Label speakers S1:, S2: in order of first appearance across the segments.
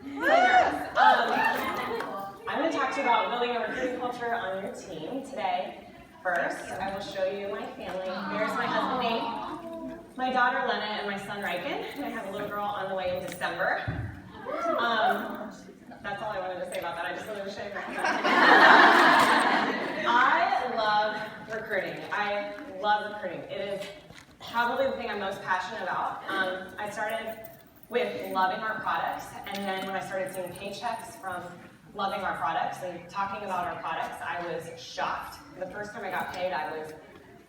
S1: nervous. I'm going to talk to you about building a recruiting culture on your team today. First, I will show you my family. Here's my husband, Nate, my daughter, Lena, and my son, Riken. And I have a little girl on the way in December. That's all I wanted to say about that. I just wanted to show you my I love recruiting. I love recruiting. It is probably the thing I'm most passionate about. I started with loving our products, and then when I started seeing paychecks from loving our products and talking about our products, I was shocked. The first time I got paid, I was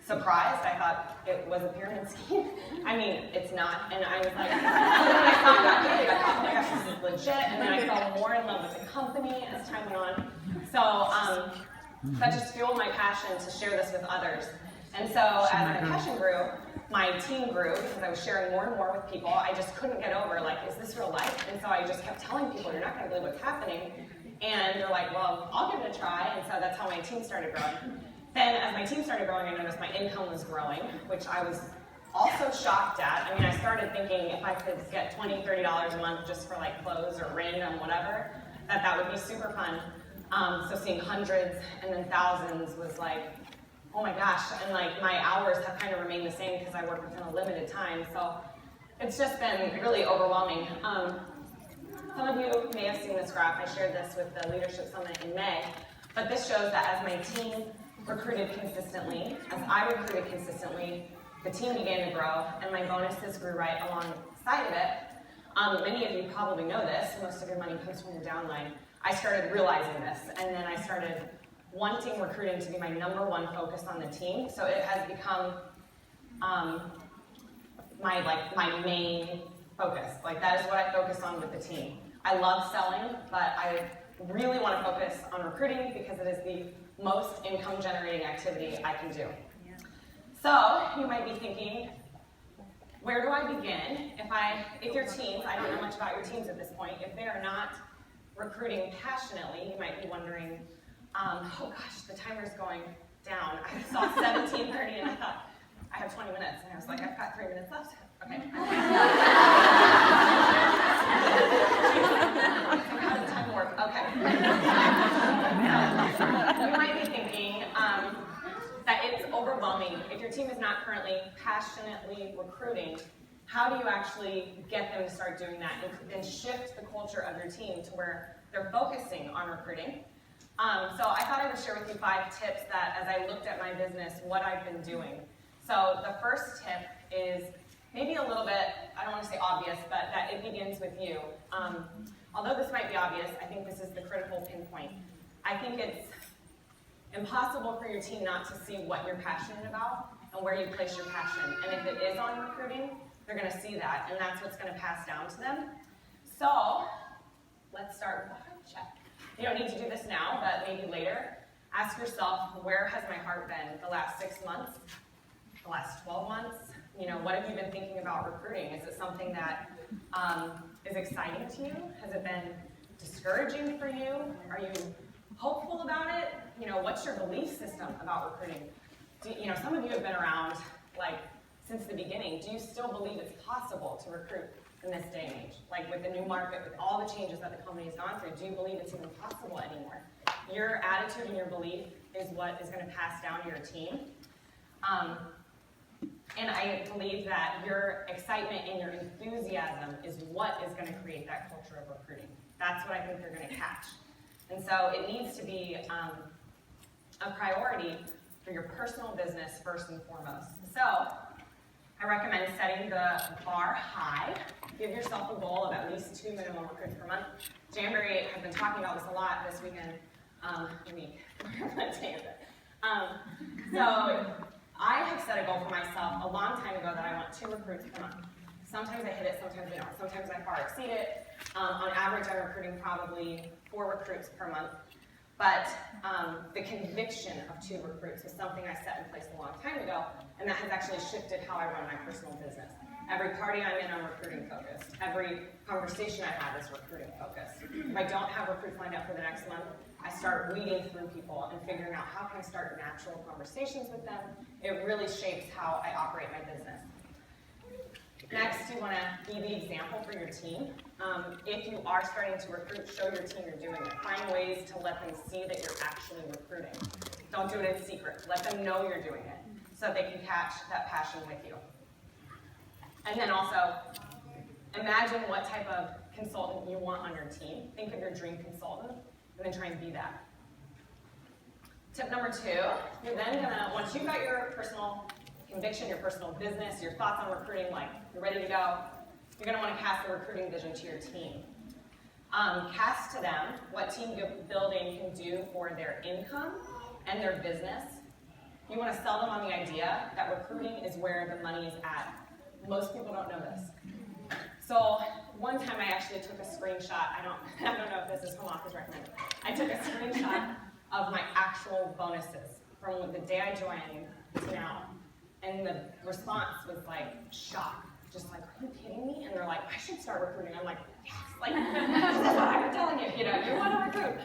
S1: surprised. I thought it was a pyramid scheme. I mean, it's not. And I was like, when I thought I got paid, I thought, oh my gosh, this is legit. And then I fell more in love with the company as time went on. So that just fueled my passion to share this with others. And so as my passion grew, my team grew because I was sharing more and more with people. I just couldn't get over, like, is this real life? And so I just kept telling people, you're not going to believe what's happening. And they're like, well, I'll give it a try. And so that's how my team started growing. Then as my team started growing, I noticed my income was growing, which I was also shocked at. I mean, I started thinking if I could get $20, $30 a month just for like clothes or random whatever, that would be super fun. So seeing hundreds and then thousands was like, oh my gosh. And like my hours have kind of remained the same because I work within a limited time. So it's just been really overwhelming. Some of you may have seen this graph. I shared this with the Leadership Summit in May. But this shows that as my team recruited consistently, as I recruited consistently, the team began to grow, and my bonuses grew right alongside of it. Many of you probably know this. Most of your money comes from your downline. I started realizing this, and then I started wanting recruiting to be my #1 focus on the team. So it has become my main focus. Like, that is what I focus on with the team. I love selling, but I really want to focus on recruiting because it is the most income generating activity I can do. So you might be thinking, where do I begin if your teams, I don't know much about your teams at this point, if they are not recruiting passionately, you might be wondering, oh gosh, the timer's going down. I saw 17:30 and I thought, I have 20 minutes. And I was like, I've got 3 minutes left. Okay. How does time work? Okay. You might be thinking that it's overwhelming. If your team is not currently passionately recruiting, how do you actually get them to start doing that and shift the culture of your team to where they're focusing on recruiting? So I thought I would share with you 5 tips that, as I looked at my business, what I've been doing. So the first tip is maybe a little bit, I don't want to say obvious, but that it begins with you. Although this might be obvious, I think this is the critical pinpoint. I think it's impossible for your team not to see what you're passionate about and where you place your passion. And if it is on recruiting, they're going to see that, and that's what's going to pass down to them. So let's start with a heart check. You don't need to do this now, but maybe later. Ask yourself, where has my heart been the last 6 months, the last 12 months? You know, what have you been thinking about recruiting? Is it something that is exciting to you? Has it been discouraging for you? Are you hopeful about it? You know, what's your belief system about recruiting? Some of you have been around like since the beginning. Do you still believe it's possible to recruit in this day and age? Like with the new market, with all the changes that the company's gone through, do you believe it's even possible anymore? Your attitude and your belief is what is going to pass down to your team. And I believe that your excitement and your enthusiasm is what is going to create that culture of recruiting. That's what I think they're going to catch. And so it needs to be a priority for your personal business first and foremost. So I recommend setting the bar high. Give yourself a goal of at least 2 minimum recruits per month. Jamboree has been talking about this a lot this weekend, what day is it? So I have set a goal for myself a long time ago that I want 2 recruits per month. Sometimes I hit it, sometimes I don't. Sometimes I far exceed it. On average, I'm recruiting probably 4 recruits per month. But the conviction of 2 recruits was something I set in place a long time ago, and that has actually shifted how I run my personal business. Every party I'm in, I'm recruiting focused. Every conversation I have is recruiting focused. If I don't have recruits lined up for the next month, I start weeding through people and figuring out how can I start natural conversations with them. It really shapes how I operate my business. Next, you want to be the example for your team. If you are starting to recruit, show your team you're doing it. Find ways to let them see that you're actually recruiting. Don't do it in secret. Let them know you're doing it so they can catch that passion with you. And then also, imagine what type of consultant you want on your team. Think of your dream consultant, and then try and be that. Tip number 2, you're then gonna, once you've got your personal conviction, your personal business, your thoughts on recruiting, like you're ready to go, you're gonna wanna cast a recruiting vision to your team. Cast to them what team building can do for their income and their business. You wanna sell them on the idea that recruiting is where the money is at. Most people don't know this. So one time I actually took a screenshot, I don't know if this is home office recommended. I took a screenshot of my actual bonuses from the day I joined to now. And the response was like shock. Just like, are you kidding me? And they're like, I should start recruiting. I'm like, yes, like, this is what I've been telling you, you want to recruit.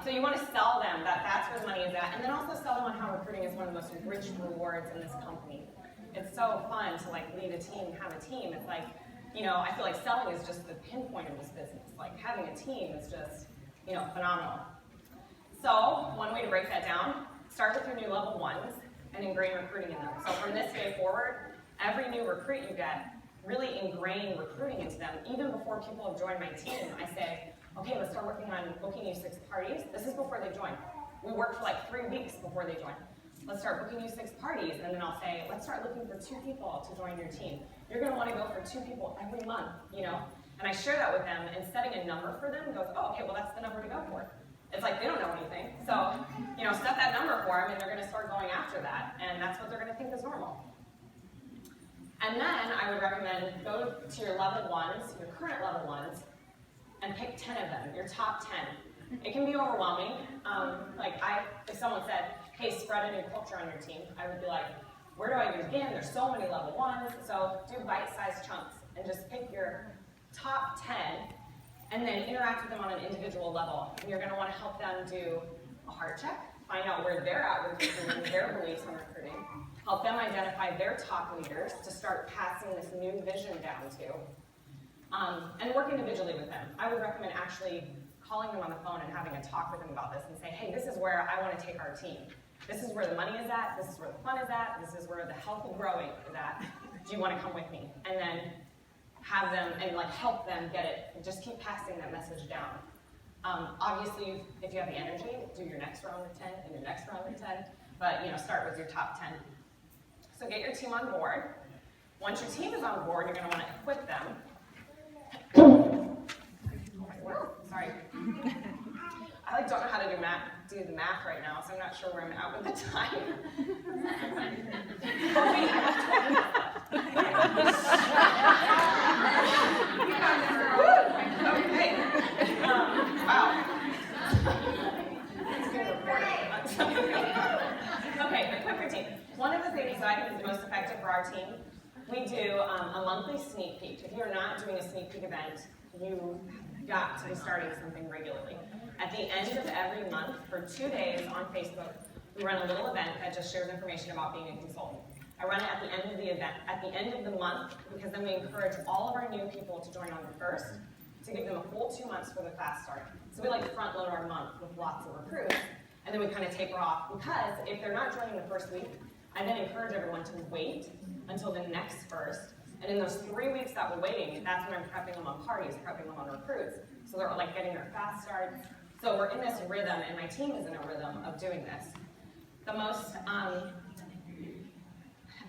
S1: So you want to sell them that that's where the money is at. And then also sell them on how recruiting is one of the most rich rewards in this company. It's so fun to like lead a team, have a team. It's like, I feel like selling is just the pinpoint of this business. Like having a team is just, phenomenal. So one way to break that down, start with your new level 1s and ingrain recruiting in them. So from this day forward, every new recruit you get, really ingrain recruiting into them. Even before people have joined my team, I say, okay, let's start working on booking you 6 parties. This is before they join. We work for like 3 weeks before they join. Let's start booking you 6 parties, and then I'll say, let's start looking for 2 people to join your team. You're gonna wanna go for 2 people every month, And I share that with them, and setting a number for them goes, oh, okay, well that's the number to go for. It's like they don't know anything. So, set that number for them, and they're gonna start going after that, and that's what they're gonna think is normal. And then I would recommend go to your level 1s, your current level 1s, and pick 10 of them, your top 10. It can be overwhelming. If someone said, hey, spread a new culture on your team, I would be like, where do I begin? There's so many level 1s, so do bite-sized chunks and just pick your top 10 and then interact with them on an individual level. And you're gonna wanna help them do a heart check, find out where they're at with recruiting, their beliefs on recruiting, help them identify their top leaders to start passing this new vision down to, and work individually with them. I would recommend actually calling them on the phone and having a talk with them about this and say, hey, this is where I want to take our team. This is where the money is at, this is where the fun is at, this is where the healthy growing is at. Do you want to come with me? And then have them and help them get it, just keep passing that message down. Obviously, if you have the energy, do your next round of 10 and your next round of 10, but start with your top 10. So get your team on board. Once your team is on board, you're going to want to equip them. Sorry. I don't know how to do the math right now, so I'm not sure where I'm at with the time. Oh wait, I have 20 minutes left. Okay. Wow. It's being recorded. Okay, equip your team. One of the things that I think is most effective for our team, we do a monthly sneak peek. If you're not doing a sneak peek event, you got to be starting something regularly. At the end of every month, for 2 days on Facebook, we run a little event that just shares information about being a consultant. I run it at the end of the event, at the end of the month, because then we encourage all of our new people to join on the 1st, to give them a full 2 months for the fast start. So we like to front load our month with lots of recruits, and then we kind of taper off, because if they're not joining the first week, I then encourage everyone to wait until the next 1st. And in those 3 weeks that we're waiting, that's when I'm prepping them on parties, prepping them on recruits. So they're getting their fast starts. So we're in this rhythm, and my team is in a rhythm of doing this. The most, and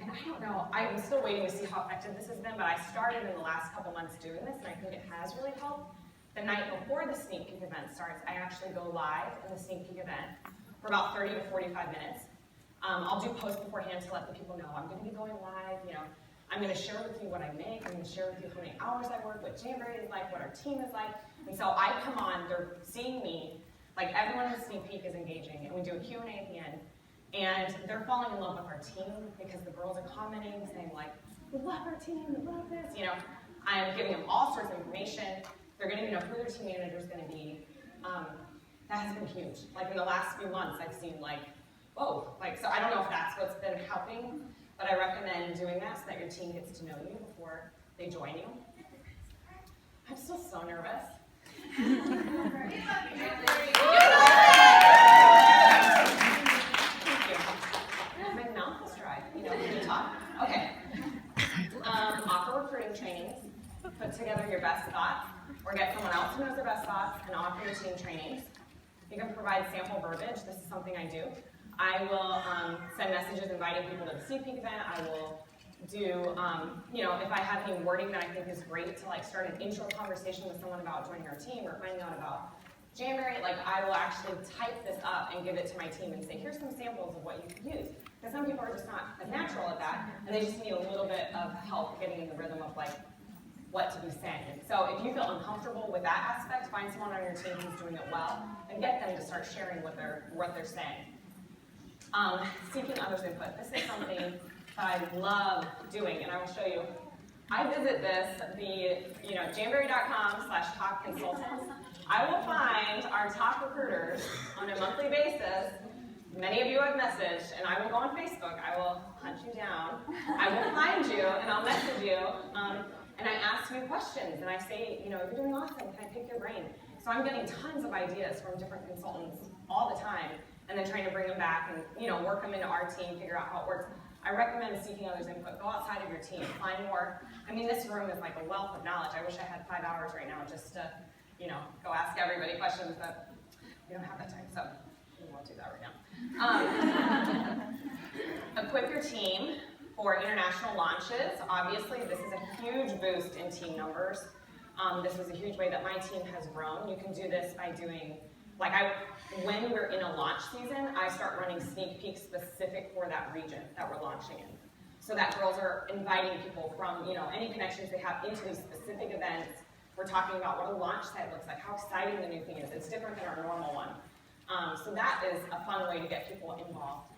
S1: I don't know, I'm still waiting to see how effective this has been, but I started in the last couple months doing this, and I think it has really helped. The night before the sneak peek event starts, I actually go live in the sneak peek event for about 30 to 45 minutes. I'll do posts beforehand to let the people know I'm going to be going live, I'm going to share with you what I make. I'm going to share with you how many hours I work, what Jamboree is like, what our team is like. And so I come on, they're seeing me, everyone in the sneak peek is engaging, and we do a Q&A at the end. And they're falling in love with our team because the girls are commenting, saying we love our team, we love this. I'm giving them all sorts of information. They're going to know who their team manager is going to be. That has been huge. In the last few months, I've seen whoa. So I don't know if that's what's been helping. but I recommend doing that so that your team gets to know you before they join you. I'm still so nervous. Thank you. My mouth is dry. You know, when you talk. Okay. Offer recruiting trainings. Put together your best thoughts, or get someone else who knows their best thoughts and offer your team trainings. You can provide sample verbiage. This is something I do. I will send messages inviting people to the sneak peek event. I will do, if I have any wording that I think is great to like start an intro conversation with someone about joining our team or finding out about January, like I will actually type this up and give it to my team and say, here's some samples of what you could use. Because some people are just not as natural at that, and they just need a little bit of help getting in the rhythm of like what to be saying. So if you feel uncomfortable with that aspect, find someone on your team who's doing it well and get them to start sharing what they're saying. Seeking others' input. This is something that I love doing, and I will show you. I visit this, jamberry.com/top consultants. I will find our top recruiters on a monthly basis. Many of you have messaged, and I will go on Facebook. I will hunt you down. I will find you, and I'll message you. And I ask you questions, and I say, you're doing awesome. Can I pick your brain? So I'm getting tons of ideas from different consultants all the time, and then trying to bring them back and work them into our team, figure out how it works. I recommend seeking others' input. Go outside of your team, find more. This room is like a wealth of knowledge. I wish I had 5 hours right now just to, go ask everybody questions, but we don't have that time, so we won't do that right now. Equip your team for international launches. Obviously, this is a huge boost in team numbers. This is a huge way that my team has grown. You can do this by doing, when we're in a launch season, I start running sneak peeks specific for that region that we're launching in. So that girls are inviting people from, any connections they have into these specific events. We're talking about what a launch site looks like, how exciting the new thing is. It's different than our normal one. So that is a fun way to get people involved.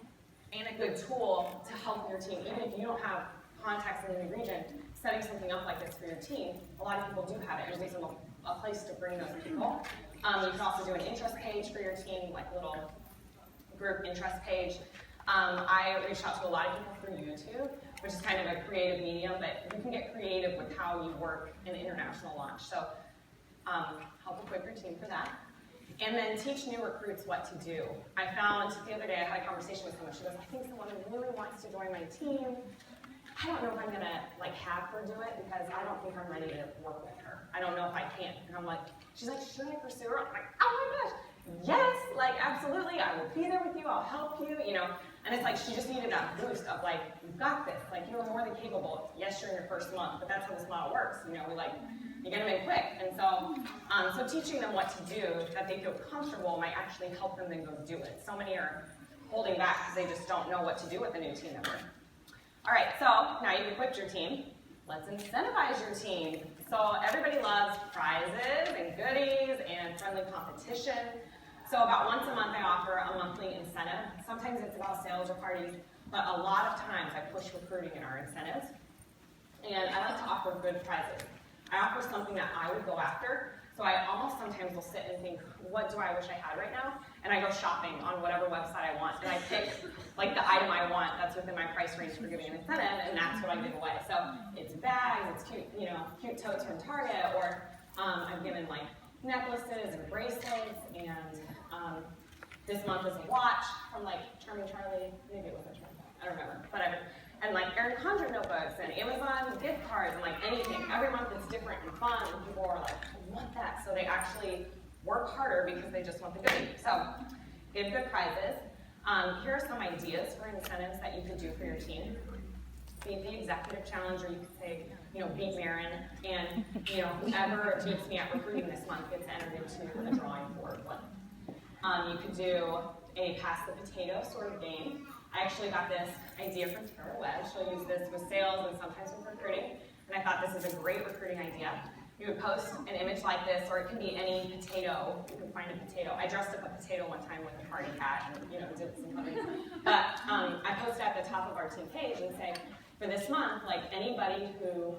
S1: And a good tool to help your team, even if you don't have contacts in the new region, setting something up like this for your team, a lot of people do have it. It gives them a place to bring those people. You can also do an interest page for your team, like a little group interest page. I reached out to a lot of people through YouTube, which is kind of a creative medium, but you can get creative with how you work in international launch. So help equip your team for that. And then teach new recruits what to do. I found the other day I had a conversation with someone. She goes, I think someone really wants to join my team. I don't know if I'm gonna have her do it because I don't think I'm ready to work with her. I don't know if I can. And I'm like, she's like, should I pursue her? I'm like, oh my gosh, yes, absolutely. I will be there with you. I'll help you. And it's like she just needed that boost of you've got this. You're more than capable. Yes, you're in your first month, but that's how this model works. You get them in quick. And so, so teaching them what to do that they feel comfortable might actually help them then go do it. So many are holding back because they just don't know what to do with a new team member. All right, so now you've equipped your team. Let's incentivize your team. So everybody loves prizes and goodies and friendly competition. So about once a month I offer a monthly incentive. Sometimes it's about sales or parties, but a lot of times I push recruiting in our incentives. And I like to offer good prizes. I offer something that I would go after. So I almost sometimes will sit and think, what do I wish I had right now? And I go shopping on whatever website I want. And I pick the item I want that's within my price range for giving an incentive, and that's what I give away. So it's bags, it's cute, cute totes from Target, or I've given necklaces and bracelets, and this month is a watch from Charming Charlie. Maybe it wasn't Charming, I don't remember, whatever. And Erin Condren notebooks and Amazon gift cards and anything. Every month it's different and fun, and people are like, I want that. So they actually work harder because they just want the goodie. So give good prizes. Here are some ideas for incentives that you could do for your team. Beat the executive challenge, or you could say, beat Maryn, and whoever beats me at recruiting this month gets entered into a drawing for one. You could do a pass the potato sort of game. I actually got this idea from Tara Webb. She'll use this with sales and sometimes with recruiting, and I thought this is a great recruiting idea. You would post an image like this, or it can be any potato. You can find a potato. I dressed up a potato one time with a party hat and did some fun things. But I posted at the top of our team page and say, for this month, anybody who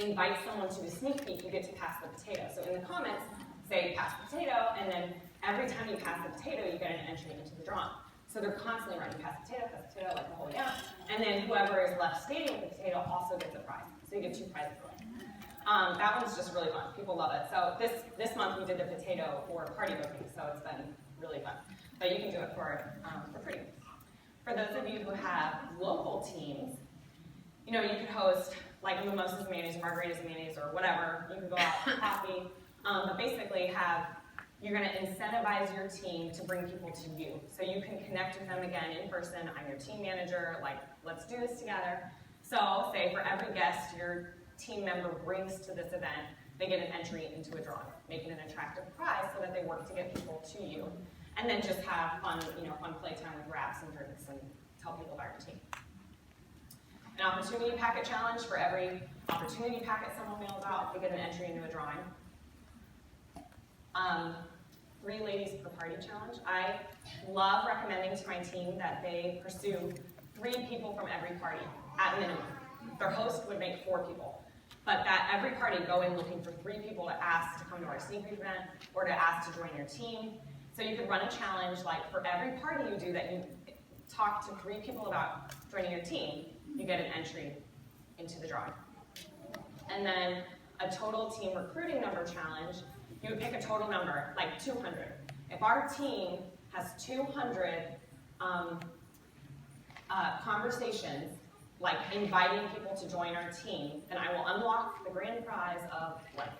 S1: invites someone to the sneak peek, you get to pass the potato. So in the comments, say pass the potato, and then every time you pass the potato, you get an entry into the drawing. So they're constantly running pass potato, like the whole way down. And then whoever is left standing with the potato also gets a prize. So you get 2 prizes away. That one's just really fun. People love it. So this month we did the potato for party booking, so it's been really fun. But you can do it for free. For those of you who have local teams, you could host like mimosas and mayonnaise, margaritas and mayonnaise, or whatever. You can go out for coffee. But basically you're going to incentivize your team to bring people to you. So you can connect with them again in person. I'm your team manager, like, let's do this together. So say for every guest your team member brings to this event, they get an entry into a drawing, making an attractive prize so that they work to get people to you. And then just have fun, fun playtime with wraps and drinks and tell people about your team. An opportunity packet challenge. For every opportunity packet someone mails out, they get an entry into a drawing. 3 ladies per party challenge. I love recommending to my team that they pursue 3 people from every party at minimum. Their host would make 4 people. But that every party go in looking for 3 people to ask to come to our sneak peek event or to ask to join your team. So you could run a challenge like for every party you do that you talk to 3 people about joining your team, you get an entry into the drawing. And then a total team recruiting number challenge, you would pick a total number, like 200. If our team has 200 conversations, like inviting people to join our team, then I will unlock the grand prize of blank.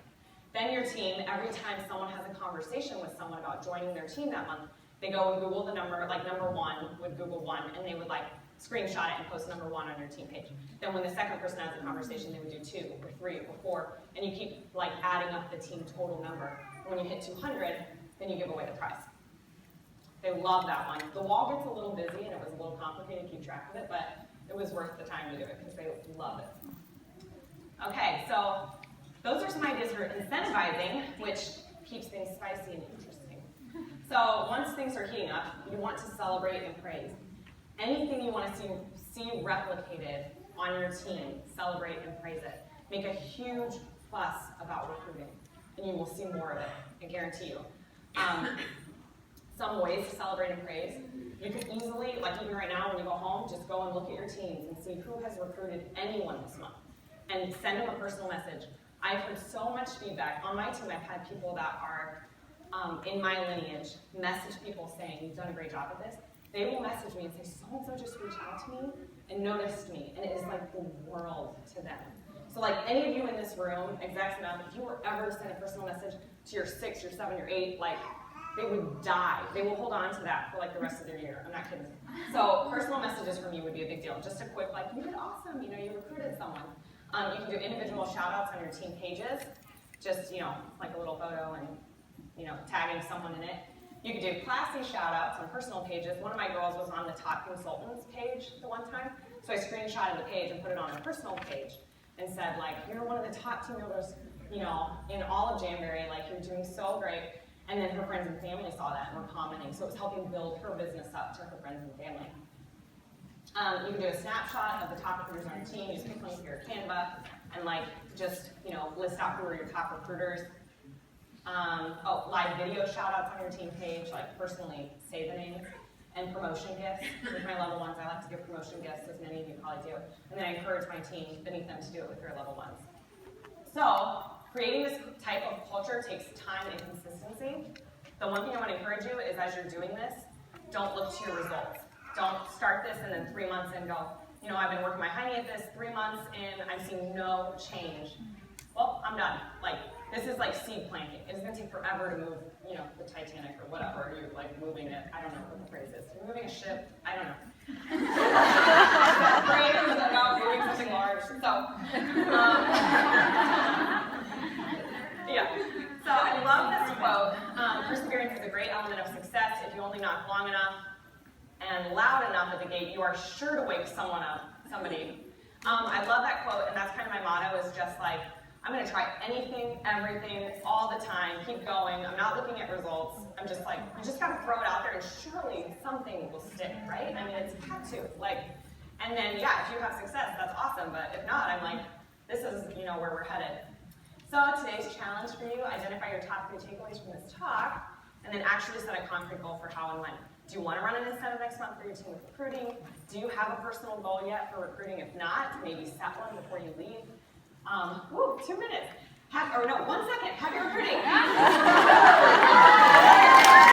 S1: Then your team, every time someone has a conversation with someone about joining their team that month, they go and Google the number, like number 1 would Google 1, and they would like screenshot it and post number 1 on your team page. Then when the second person has a conversation, they would do 2 or 3 or 4, and you keep like adding up the team total number. And when you hit 200, then you give away the prize. They love that one. The wall gets a little busy, and it was a little complicated to keep track of it, but it was worth the time to do it because they love it. Okay, so those are some ideas for incentivizing, which keeps things spicy and interesting. So once things are heating up, you want to celebrate and praise. Anything you want to see replicated on your team, celebrate and praise it. Make a huge fuss about recruiting, and you will see more of it, I guarantee you. Some ways to celebrate and praise. You could easily, like even right now when you go home, just go and look at your teams and see who has recruited anyone this month, and send them a personal message. I've heard so much feedback. On my team, I've had people that are in my lineage message people saying, you've done a great job at this. They will message me and say, so-and-so just reached out to me and noticed me, and it is like the world to them. So like any of you in this room, execs and up, if you were ever to send a personal message to your 6, your 7, your 8, like they would die. They will hold on to that for like the rest of their year. I'm not kidding. So personal messages from you would be a big deal. Just a quick like, you did awesome, you recruited someone. You can do individual shout outs on your team pages, just like a little photo and tagging someone in it. You could do classy shout outs on personal pages. One of my girls was on the top consultants page the one time, so I screenshotted the page and put it on her personal page and said like, you're one of the top team builders, in all of Jamboree, like you're doing so great. And then her friends and family saw that and were commenting, so it was helping build her business up to her friends and family. You can do a snapshot of the top recruiters on your team, use pick link for your Canva, and like just list out who are your top recruiters. Live video shout outs on your team page, like personally say the names, and promotion gifts. With my level 1s, I like to give promotion gifts, as many of you probably do. And then I encourage my team beneath them to do it with their level 1s. So, creating this type of culture takes time and consistency. The one thing I want to encourage you is as you're doing this, don't look to your results. Don't start this and then 3 months in go, I've been working my hiney at this, 3 months in, I'm seeing no change. Well, I'm done. Like, this is like seed planting. It's going to take forever to move, the Titanic or whatever. You're like moving it. I don't know what the phrase is. You're moving a ship. I don't know. Moving something large. So, yeah. So I love this quote. Perseverance is a great element of success. If you only knock long enough and loud enough at the gate, you are sure to wake somebody. I love that quote, and that's kind of my motto, is just like, I'm going to try anything, everything, all the time, keep going. I'm not looking at results. I'm just like, you just got to throw it out there, and surely something will stick, right? I mean, it's had to. And then, yeah, if you have success, that's awesome. But if not, I'm like, this is, where we're headed. So today's challenge for you, identify your top 3 takeaways from this talk, and then actually set a concrete goal for how and when. Do you want to run an incentive next month for your team with recruiting? Do you have a personal goal yet for recruiting? If not, maybe set one before you leave. 2 minutes. 1 second. Have your